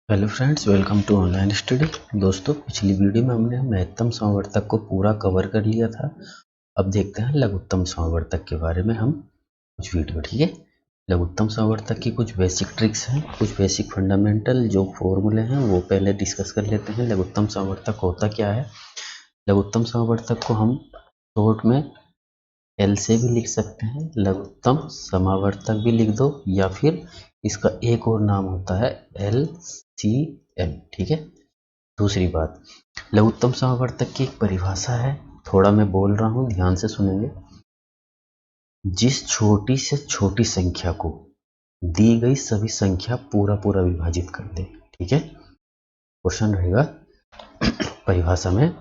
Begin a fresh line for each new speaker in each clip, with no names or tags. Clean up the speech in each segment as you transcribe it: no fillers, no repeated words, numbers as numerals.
Hello friends, welcome to online study. दोस्तों, पिछली video में हमने महत्तम समवर्तक को पूरा कवर कर लिया था। अब देखते हैं लघुत्तम समवर्तक के बारे में हम कुछ वीडियो। ठीक है, लघुत्तम समवर्तक की कुछ बेसिक ट्रिक्स हैं, कुछ बेसिक फंडामेंटल जो फॉर्मूले हैं वो पहले डिस्कस कर लेते हैं। लघुत्तम समवर्तक होता क्या है? लघुत्तम समवर्तक को हम शॉर्ट में एल से भी लिख सकते हैं, लघुत्तम समावर्तक भी लिख दो, या फिर इसका एक और नाम होता है LCM। ठीक है। दूसरी बात, लघुत्तम समावर्तक की एक परिभाषा है, थोड़ा मैं बोल रहा हूं, ध्यान से सुनेंगे। जिस छोटी से छोटी संख्या को दी गई सभी संख्या पूरा पूरा विभाजित कर दे। ठीक है, क्वेश्चन रहेगा परिभाषा में,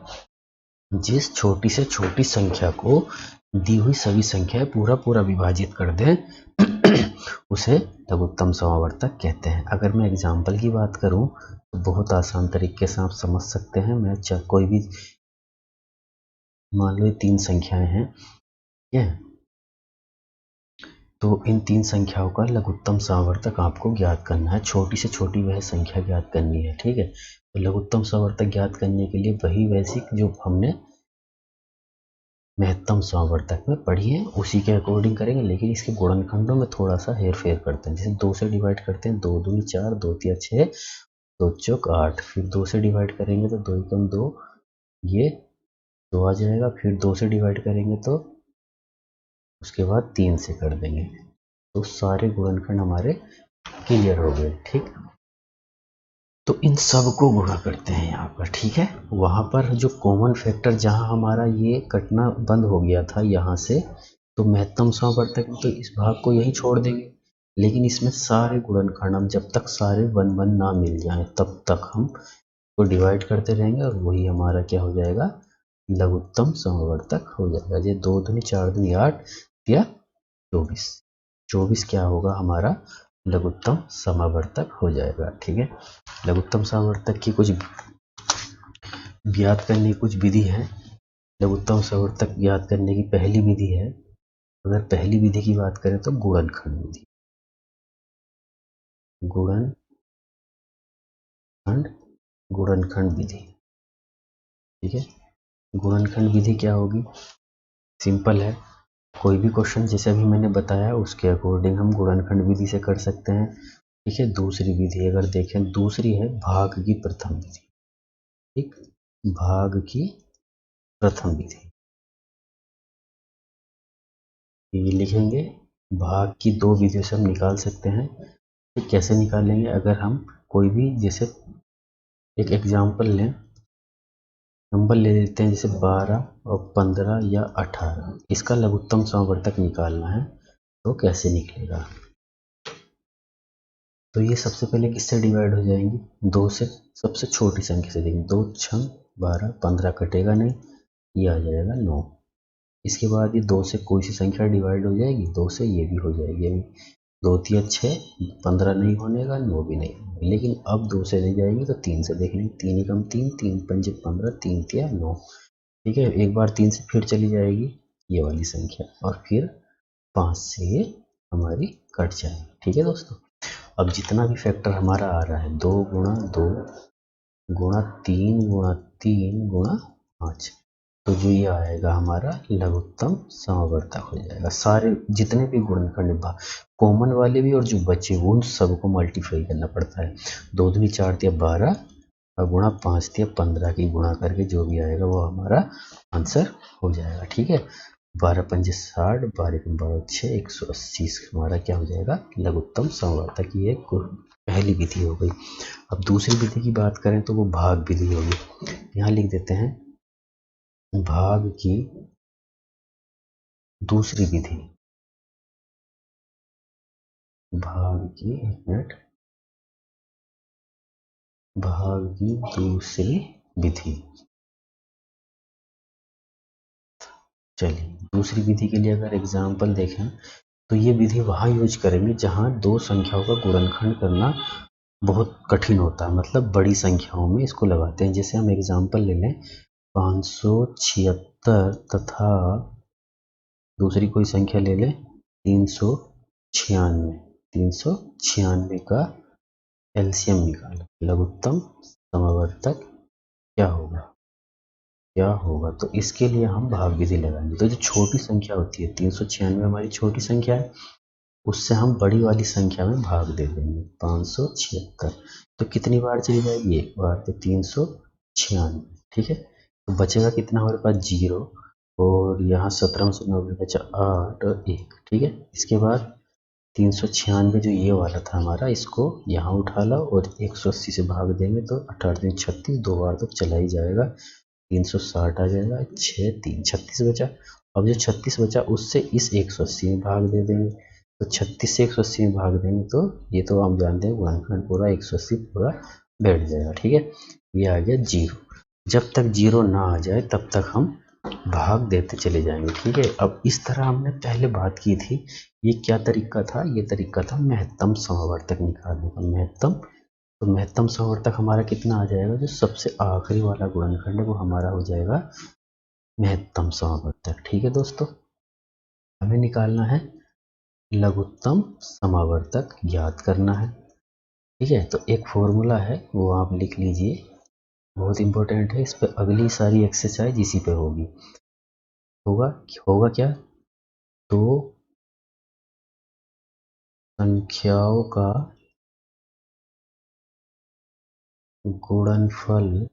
जिस छोटी से छोटी संख्या को दी हुई सभी संख्याएं पूरा पूरा विभाजित कर दें उसे लघुत्तम समावर्तक कहते हैं। अगर मैं एग्जाम्पल की बात करूं तो बहुत आसान तरीके से आप समझ सकते हैं। मैं कोई भी, मान लो ये 3 संख्याएं हैं, ठीक है, तो इन 3 संख्याओं का लघुत्तम समावर्तक आपको ज्ञात करना है। छोटी से छोटी वह संख्या ज्ञात करनी है। ठीक है, तो लघुत्तम समावर्तक ज्ञात करने के लिए वही बेसिक जो हमने महत्तम समावर्तक में पढ़ी है उसी के अकॉर्डिंग करेंगे, लेकिन इसके गुणनखंडों में थोड़ा सा हेर फेर करते हैं। जैसे 2 से डिवाइड करते हैं, 2 दूनी 4, 2 तिया 6, 2 चौक 8। फिर 2 से डिवाइड करेंगे तो 2 एकम 2, ये 2 आ जाएगा। फिर 2 से डिवाइड करेंगे तो उसके बाद 3 से कर देंगे, तो सारे गुणनखंड हमारे क्लियर हो गए। ठीक, तो इन सब को गुणा करते हैं यहाँ पर। ठीक है, वहाँ पर जो कॉमन फैक्टर जहाँ हमारा ये कटना बंद हो गया था यहाँ से, तो महत्तम समावर्तक में तो इस भाग को यहीं छोड़ देंगे, लेकिन इसमें सारे गुणनखंड हम जब तक सारे 1 1 ना मिल जाएं तब तक हम को डिवाइड करते रहेंगे, और वही हमारा क्या हो जाएगा, लघुत्तम समवर्तक हो जाएगा। ये 2 दूनी 4 दूनी 8 या 24, 24 क्या होगा हमारा लघुत्तम समावर्तक हो जाएगा। ठीक है, लघुत्तम समावर्तक की कुछ ज्ञात करने की कुछ विधि है। लघुत्तम समावर्तक ज्ञात करने की पहली विधि है, अगर पहली विधि की बात करें तो गुणनखंड विधि। गुणनखंड विधि। ठीक है, गुणनखंड विधि क्या होगी? सिंपल है, कोई भी क्वेश्चन जैसे अभी मैंने बताया उसके अकॉर्डिंग हम गुणनखंड विधि से कर सकते हैं। ठीक है, दूसरी विधि अगर देखें, दूसरी है भाग की प्रथम विधि। ठीक, भाग की प्रथम विधि ये लिखेंगे। भाग की 2 विधियों से हम निकाल सकते हैं। तो कैसे निकालेंगे? अगर हम कोई भी, जैसे एक एग्जांपल लें, नंबर ले लेते हैं जैसे 12 और 15 या 18, इसका लघुत्तम समावर्तक निकालना है तो कैसे निकलेगा? तो ये सबसे पहले किससे डिवाइड हो जाएंगी? 2 से, सबसे छोटी संख्या से देंगे। 2 छंग 12, 15 कटेगा नहीं, ये आ जाएगा 9। इसके बाद ये 2 से कोई सी संख्या डिवाइड हो जाएगी, 2 से ये भी हो जाएगी। अभी 2 तिया 6, 15 नहीं होने का, 9 भी नहीं होगा। लेकिन अब 2 से नहीं जाएंगे तो 3 से देख लेंगे। 3 एकम 3, 3 पंजे 15, 3 तिया 9। ठीक है, एक बार 3 से फिर चली जाएगी ये वाली संख्या, और फिर 5 से ये हमारी कट जाएगी। ठीक है दोस्तों, अब जितना भी फैक्टर हमारा आ रहा है, 2 गुणा 2 गुणा 3 गुणा 3 गुणा 5, तो जो ये आएगा हमारा लघुत्तम समावर्तक हो जाएगा। सारे जितने भी गुणनखंड कॉमन वाले भी और जो बचे वो, उन सबको मल्टीप्लाई करना पड़ता है। 2 दूनी 4 तिया 12 और गुणा 5 तिया 15 की गुणा करके जो भी आएगा वो हमारा आंसर हो जाएगा। ठीक है, 12 पंजे 60, 12 एकम 12, 6, 180 हमारा क्या हो जाएगा, लघुत्तम समावर्तक। ये पहली विधि हो गई। अब दूसरी विधि की बात करें तो वो भाग विधि होगी। यहाँ लिख देते हैं भाग की दूसरी विधि। भाग की, एक मिनट, भाग की दूसरी विधि। चलिए, दूसरी विधि के लिए अगर एग्जाम्पल देखें तो ये विधि वहाँ यूज करेंगे जहाँ 2 संख्याओं का गुणनखंड करना बहुत कठिन होता है, मतलब बड़ी संख्याओं में इसको लगाते हैं। जैसे हम एग्जाम्पल ले लें 576 तथा दूसरी कोई संख्या ले लें 396। 396 का एलसीएम निकालो, लघुत्तम समवर्तक क्या होगा। तो इसके लिए हम भाग विधि लगाएंगे। तो जो छोटी संख्या होती है 396 हमारी छोटी संख्या है, उससे हम बड़ी वाली संख्या में भाग दे देंगे 576। तो कितनी बार चली जाएगी, एक बार, तो 396। ठीक है, तो बचेगा कितना हमारे पास, 0, और यहाँ 17 में से 9 बचा 8 और 1। ठीक है, इसके बाद 396 जो ये वाला था हमारा, इसको यहाँ उठा लो और 180 से भाग देंगे तो 18 3 36, 2 बार तो चला ही जाएगा, 360 आ जाएगा, 6 3 36 बचा। अब जो 36 बचा उससे इस 180 में भाग दे देंगे, तो 36 से 180 में भाग देंगे तो ये तो हम जानते हैं गुणनखंड पूरा 180 पूरा बैठ जाएगा। ठीक है, ये आ गया 0। जब तक 0 ना आ जाए तब तक हम भाग देते चले जाएंगे। ठीक है, अब इस तरह हमने पहले बात की थी, ये क्या तरीका था, ये तरीका था महत्तम समवर्तक निकालने का। महत्तम, तो महत्तम समवर्तक हमारा कितना आ जाएगा, जो सबसे आखिरी वाला गुणनखंड है वो हमारा हो जाएगा महत्तम समवर्तक। ठीक है दोस्तों, हमें निकालना है लघुत्तम समावर्तक, ज्ञात करना है। ठीक है, तो एक फॉर्मूला है वो आप लिख लीजिए, बहुत इंपॉर्टेंट है। इस पे अगली सारी एक्सरसाइज इसी पे होगी। होगा होगा क्या, तो संख्याओं का गुणनफल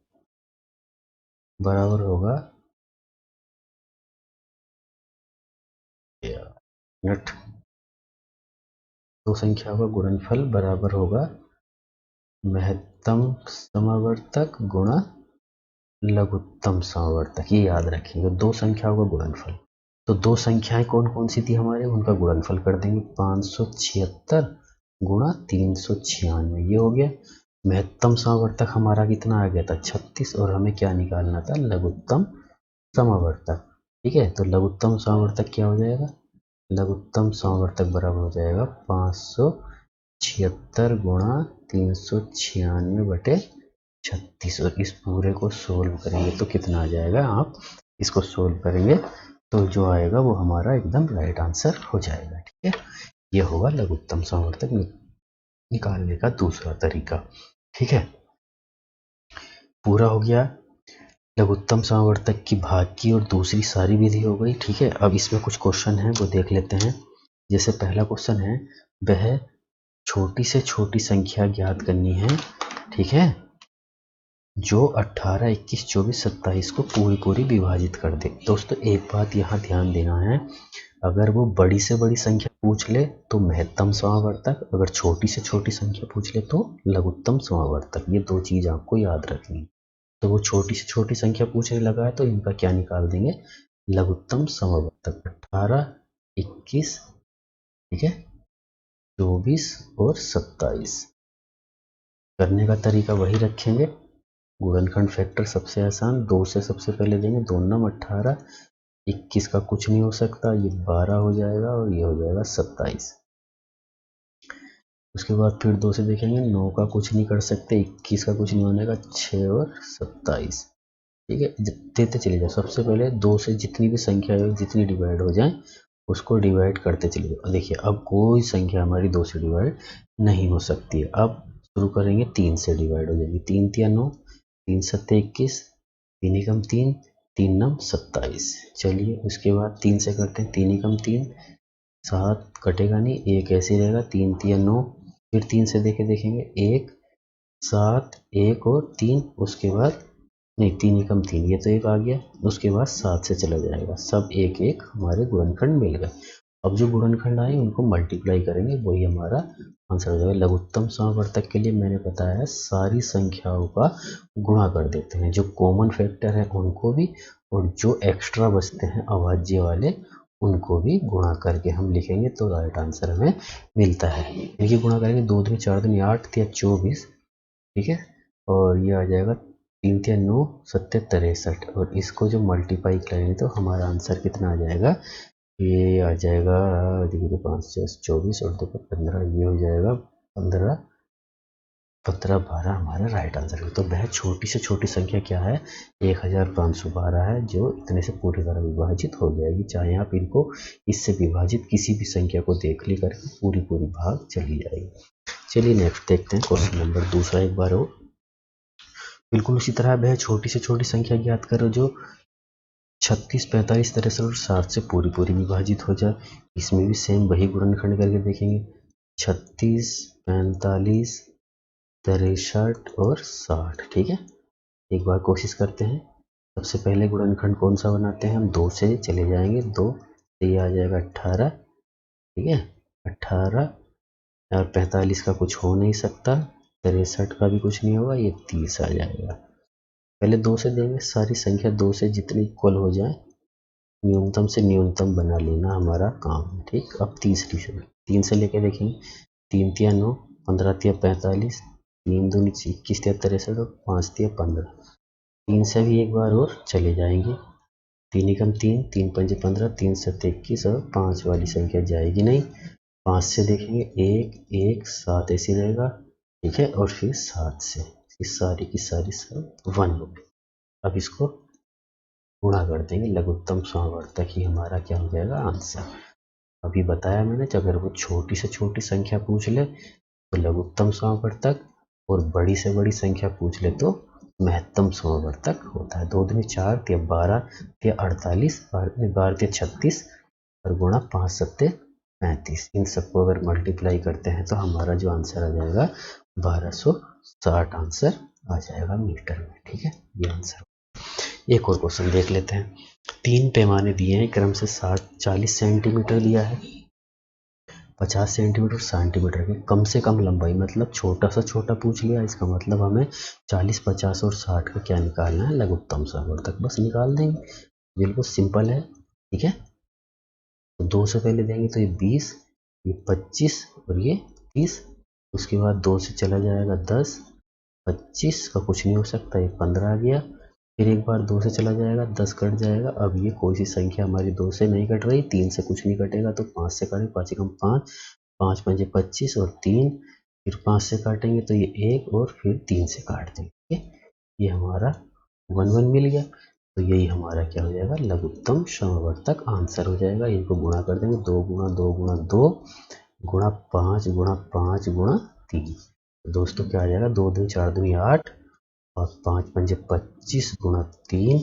बराबर होगा नट, दो संख्याओं का गुणनफल बराबर होगा महत्तम समावर्तक गुणा लघुत्तम समावर्तक। ये याद रखिएगा, दो संख्याओं का गुणनफल। तो दो संख्याएं कौन कौन सी थी हमारे, उनका गुणनफल कर देंगे, 576 गुणा 396, ये हो गया। महत्तम समावर्तक हमारा कितना आ गया था, 36, और हमें क्या निकालना था, लघुत्तम समावर्तक। ठीक है, तो लघुत्तम समावर्तक क्या हो जाएगा, लघुत्तम समावर्तक बराबर हो जाएगा 576 गुणा 396/36। और इस पूरे को सोल्व करेंगे तो कितना आ जाएगा, आप इसको सोल्व करेंगे तो जो आएगा वो हमारा एकदम राइट आंसर हो जाएगा। ठीक है, ये होगा लघुत्तम समावर्तक निकालने का दूसरा तरीका। ठीक है, पूरा हो गया लघुत्तम समावर्तक की भाग की और दूसरी सारी विधि हो गई। ठीक है, अब इसमें कुछ क्वेश्चन है वो देख लेते हैं। जैसे पहला क्वेश्चन है, वह छोटी से छोटी संख्या ज्ञात करनी है। ठीक है, जो 18, 21, 24, 27 को पूरी विभाजित कर दे। दोस्तों एक बात यहाँ ध्यान देना है, अगर वो बड़ी से बड़ी संख्या पूछ ले तो महत्तम समावर्तक, अगर छोटी से छोटी संख्या पूछ ले तो लघुत्तम समावर्तक। ये दो चीज आपको याद रखनी। तो वो छोटी से छोटी संख्या पूछने लगा है तो इनका क्या निकाल देंगे, लघुत्तम समवर्तक 18, 21, ठीक है, 24 और 27। करने का तरीका वही रखेंगे, गुणनखंड फैक्टर सबसे आसान, 2 से सबसे पहले देंगे, 2 नम 18, 21 का कुछ नहीं हो सकता, ये 12 हो जाएगा और ये हो जाएगा 27। उसके बाद फिर 2 से देखेंगे, 9 का कुछ नहीं कर सकते, 21 का कुछ नहीं होने का, 6 और 27। ठीक है, देते चले जाओ। सबसे पहले 2 से जितनी भी संख्या जितनी डिवाइड हो जाए उसको डिवाइड करते चले जाओ। देखिए अब कोई संख्या हमारी 2 से डिवाइड नहीं हो सकती है। अब शुरू करेंगे, 3 से डिवाइड हो जाएगी, 3 तिया 9, 3 सत्ते 21, 3 एकम 3, 3 नम 27। चलिए उसके बाद 3 से करते हैं, 3 एकम 3, 7 कटेगा नहीं, 1 ऐसे ही रहेगा, 3 तिया 9। फिर 3 से देखेंगे, 1 7 1 और 3, उसके बाद नहीं 3 एकम 3, ये तो एक आ गया, उसके बाद 7 से चला जाएगा, सब एक एक हमारे गुणनखंड मिल गए। अब जो गुणनखंड आए उनको मल्टीप्लाई करेंगे, वही हमारा आंसर हो जाएगा। लघुत्तम समावर्तक के लिए मैंने बताया है सारी संख्याओं का गुणा कर देते हैं, जो कॉमन फैक्टर है उनको भी, और जो एक्स्ट्रा बचते हैं अभाज्य वाले उनको भी गुणा करके हम लिखेंगे तो राइट आंसर हमें मिलता है। इनकी गुणा करेंगे, 2 दूनी 4 दूनी 8 या 24, ठीक है, और ये आ जाएगा 3 तिया 9, 7 63, और इसको जो मल्टीप्लाई करेंगे तो हमारा आंसर कितना आ जाएगा, ये आ जाएगा, देखिए 5 6 24 और 2 15, ये हो जाएगा 15 15 12 हमारा राइट आंसर है। तो वह छोटी से छोटी संख्या क्या है, 1512 है, जो इतने से पूरी तरह विभाजित हो जाएगी। चाहे आप इनको इससे विभाजित किसी भी संख्या को देख ली करके पूरी भाग चली जाएगी। चलिए नेक्स्ट देखते हैं क्वेश्चन नंबर दूसरा एक बार और। बिल्कुल उसी तरह वह छोटी से छोटी संख्या ज्ञात करो जो 36, 45, 63 और 60 से पूरी पूरी विभाजित हो जाए। इसमें भी सेम वही गुणनखंड करके देखेंगे। 36, 45, 63 और 60। ठीक है, एक बार कोशिश करते हैं। सबसे पहले गुणनखंड कौन सा बनाते हैं हम? 2 से चले जाएंगे, 2 से ये आ जाएगा 18। ठीक है, 18 और 45 का कुछ हो नहीं सकता, 63 का भी कुछ नहीं होगा, ये 30 आ जाएगा। पहले 2 से देंगे, सारी संख्या 2 से जितनी इक्वल हो जाए न्यूनतम से न्यूनतम बना लेना हमारा काम है। ठीक, अब तीसरी से 3 से लेके देखेंगे। 3 तिया 9, 15 तिया 45, 3 दूनी 21 तिया 63 और 5 तिया 15। 3 से भी एक बार और चले जाएंगे। 3 एकम 3, 3 पंजे 15, 3 सत्ते 21 और 5 वाली संख्या जाएगी नहीं। 5 से देखेंगे 1, 1, 7 ऐसी रहेगा। ठीक है, और फिर 7 से इस सारी की सारी सब 1 हो गई। अब इसको गुणा कर देंगे, लघुत्तम समावर्तक ही हमारा क्या हो जाएगा? आंसर। अभी बताया मैंने, अगर वो छोटी से छोटी संख्या पूछ ले तो लघुत्तम समावर्तक, और बड़ी से बड़ी संख्या पूछ ले तो महत्तम समावर्तक होता है। 2 दूनी 4 तिया 12 तिया 48, 12 तिया 36 और गुणा 5 सत्ते 35। इन सबको अगर मल्टीप्लाई करते हैं तो हमारा जो आंसर आ जाएगा 1260 आंसर आ जाएगा मीटर में। ठीक है, ये आंसर। एक और क्वेश्चन देख लेते हैं। 3 पैमाने दिए हैं क्रम से 40 सेंटीमीटर दिया है, 50 सेंटीमीटर, सेंटीमीटर की कम से कम लंबाई, मतलब छोटा सा छोटा पूछ लिया। इसका मतलब हमें 40, 50 और 60 का क्या निकालना है? लघुत्तम समावर्तक। बस निकाल देंगे, बिल्कुल सिंपल है। ठीक है, तो 2 से पहले देंगे तो ये 20, ये 25 और ये 30। उसके बाद 2 से चला जाएगा 10, 25 का कुछ नहीं हो सकता, ये 15 आ गया। फिर एक बार 2 से चला जाएगा, 10 कट जाएगा। अब ये कोई सी संख्या हमारी 2 से नहीं कट रही, 3 से कुछ नहीं कटेगा तो 5 से काटें। 5 एकम 5, 5 पंजे 25 और 3, फिर 5 से काटेंगे तो ये 1 और फिर 3 से काट देंगे। ठीक है, ये हमारा 1 1 मिल गया। तो यही हमारा क्या हो जाएगा? लघुत्तम समावर्तक आंसर हो जाएगा। इनको गुणा कर देंगे, 2 गुणा 2 गुणा 2 गुणा 5 गुणा 5 गुणा 3। दोस्तों क्या आ जाएगा? 2 दूनी 4 दूनी 8 और 5 पंजे 25 गुणा 3।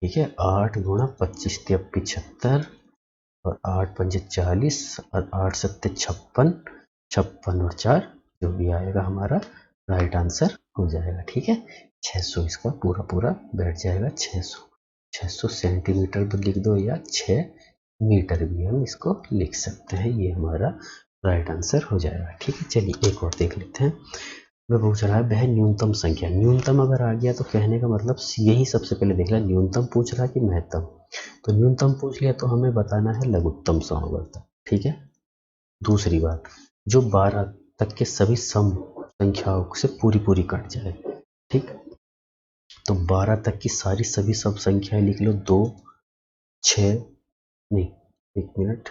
ठीक है, 8 गुणा 25 तिया 75 और 8 पंजे 40 और 8 सत्ते 56, 56 और 4 जो भी आएगा हमारा राइट आंसर हो जाएगा। ठीक है, 600 इसका पूरा पूरा बैठ जाएगा। 600 सेंटीमीटर भी लिख दो या 6 मीटर भी हम इसको लिख सकते हैं। ये हमारा राइट आंसर हो जाएगा। ठीक है, चलिए एक और देख लेते हैं। मैं पूछ रहा है वह न्यूनतम संख्या। न्यूनतम अगर आ गया तो कहने का मतलब यही सबसे पहले देख लिया, न्यूनतम पूछ रहा है कि महत्तम। तो न्यूनतम पूछ लिया तो हमें बताना है लघुत्तम समावर्तक। ठीक है, दूसरी बात, जो 12 तक के सभी सम संख्याओं से पूरी पूरी कट जाए। ठीक, तो 12 तक की सारी सभी सब संख्याएं लिख लो। 2, 6 नहीं, 1 मिनट,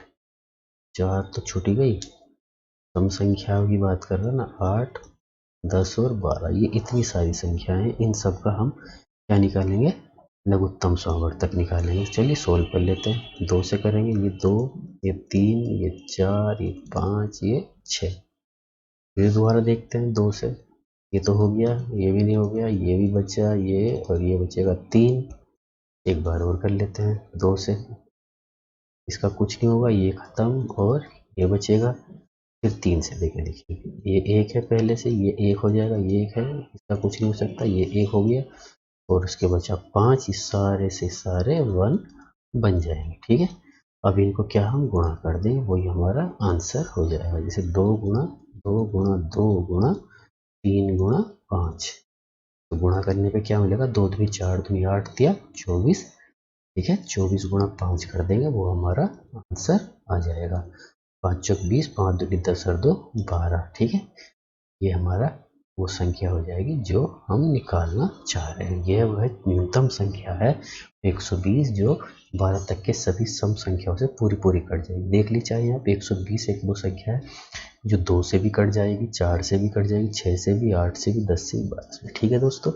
4 तो छूटी गई। सम संख्याओं की बात कर रहे ना, 8, 10 और 12, ये इतनी सारी संख्याएं हैं। इन सब का हम क्या निकालेंगे? लघुत्तम समावर्तक निकालेंगे। चलिए सोल्व कर लेते हैं। 2 से करेंगे, ये 2, ये 3, ये 4, ये 5, ये 6। फिर दोबारा देखते हैं 2 से, ये तो हो गया, ये भी नहीं हो गया, ये भी बचा, ये और ये बचेगा 3। एक बार और कर लेते हैं 2 से, इसका कुछ नहीं होगा, ये खत्म और ये बचेगा। फिर 3 से देखें, देखिए ये 1 है पहले से, ये 1 हो जाएगा, ये 1 है, इसका कुछ नहीं हो सकता, ये 1 हो गया और उसके बचा 5। इस सारे से सारे 1 बन जाएंगे। ठीक है, अब इनको क्या हम गुणा कर देंगे, वही हमारा आंसर हो जाएगा। जैसे 2 गुणा 2 गुणा 2 गुणा 3 गुणा 5, तो गुणा करने पे क्या मिलेगा? 2 दूनी 4 दूनी 8 तिया 24। ठीक है, 24 गुणा 5 कर देंगे, वो हमारा आंसर आ जाएगा। 5 चौक 20, 5 दूनी 10 और 2 12। ठीक है, ये हमारा वो संख्या हो जाएगी जो हम निकालना चाह रहे हैं। यह वह न्यूनतम संख्या है 120 जो 12 तक के सभी सम संख्याओं से पूरी पूरी कट जाएगी। देख ली चाहे आप, 120 एक वो संख्या है जो 2 से भी कट जाएगी, 4 से भी कट जाएगी, 6 से भी, 8 से भी, 10 से भी, 12 से भी। ठीक है दोस्तों,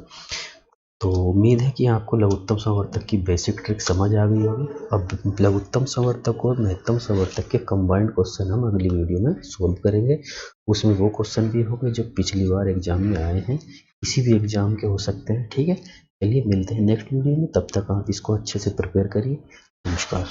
तो उम्मीद है कि आपको लघुत्तम संवर्धक की बेसिक ट्रिक समझ आ गई होगी। अब लघुत्तम संवर्धक और महत्तम संवर्धक के कंबाइंड क्वेश्चन हम अगली वीडियो में सोल्व करेंगे। उसमें वो क्वेश्चन भी होंगे जो पिछली बार एग्जाम में आए हैं, किसी भी एग्जाम के हो सकते हैं। ठीक है, चलिए मिलते हैं नेक्स्ट वीडियो में, तब तक आप इसको अच्छे से प्रिपेयर करिए। नमस्कार।